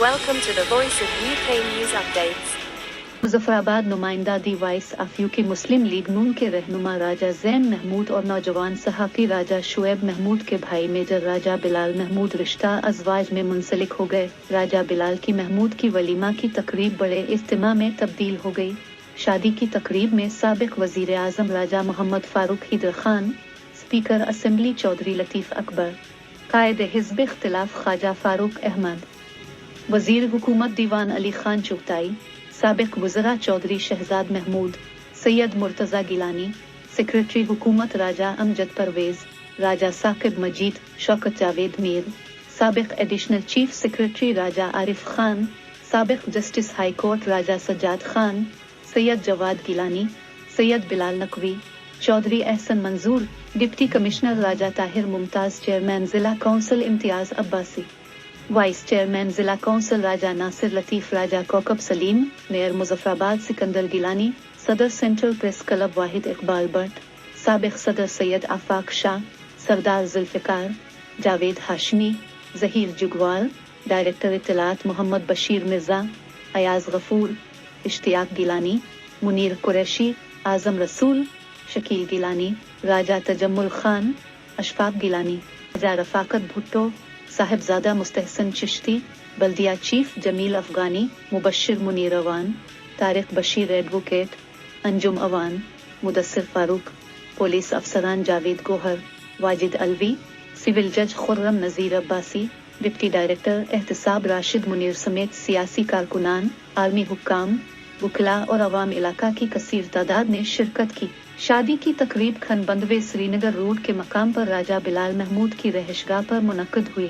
Welcome to the Voice of UK News Updates. Muzaffarabad नुमाइंदा the voice of UK Muslim League Noon के रहनुमा राजा जैन महमूद और नौजवान सहाफ़ी राजा शुएब महमूद के भाई मेजर राजा बिलाल महमूद रिश्ता अज़वाज में मुंसलिक हो गए। राजा बिलाल की महमूद की वलीमा की तकरीब बड़े इज्तिमा में तब्दील हो गई। शादी की तकरीब में साबिक वज़ीर आज़म राजा मोहम्मद फारूक हैदर खान, स्पीकर असेंबली चौधरी लतीफ़ अकबर, कायद हिज़्ब इख्तिलाफ ख्वाजा फारूक अहमद, वज़ीर हुकूमत दीवान अली खान चुगताई, साबिक वज़रा चौधरी शहजाद महमूद, सैयद मुर्तज़ा गिलानी, सेक्रेटरी हुकूमत राजा अमजद परवेज़, राजा साकिब मजीद, शौकत जावेद मीर, साबिक एडिशनल चीफ सेक्रेटरी राजा आरिफ खान, साबिक जस्टिस हाई कोर्ट राजा सज्जाद खान, सैयद जवाद गिलानी, सैयद बिलाल नकवी, चौधरी एहसन मंजूर, डिप्टी कमिश्नर राजा ताहिर मुमताज़, चेयरमैन ज़िला कौंसिल इम्तियाज़ अब्बासी, वाइस चेयरमैन जिला कौंसिल राजा नासिर लतीफ़, राजा कौकब सलीम, मेयर मुजफ्फराबाद सिकंदर गिलानी, सदर central press club Wahid Iqbal but, साबिक सदर सैयद आफाक शाह, सरदार जुल्फ़िकार, जावेद हाशमी, ज़हीर जुगवाल, डायरेक्टर इत्तलात मोहम्मद बशीर मिर्ज़ा, अयाज़ गफूर, इश्तियाक गिलानी, मुनीर कुरैशी, आज़म रसूल, शकील गिलानी, राजा तजम्मुल खान, अशफाक गिलानी, राजा रफ़ाकत भुट्टो, साहिबजादा मुस्तहसन चिश्ती, बल्दिया chief Jamil Afghani, Mubashir Munir Awan, Tariq Bashir advocate, Anjum Awan, Mudassir Farooq, police अफसरान जावेद गोहर, वाजिद अलवी, सिविल जज खुर्रम नज़ीर अब्बासी, डिप्टी डायरेक्टर एहतसाब राशिद मुनीर समेत सियासी कारकुनान, आर्मी हुक्काम, वकला और अवाम इलाका की कसीर तादाद ने शिरकत की। शादी की तकरीब खनबंदवे श्रीनगर रोड के मकाम पर राजा बिलाल महमूद की रहशगाह पर मुनक्कद हुई।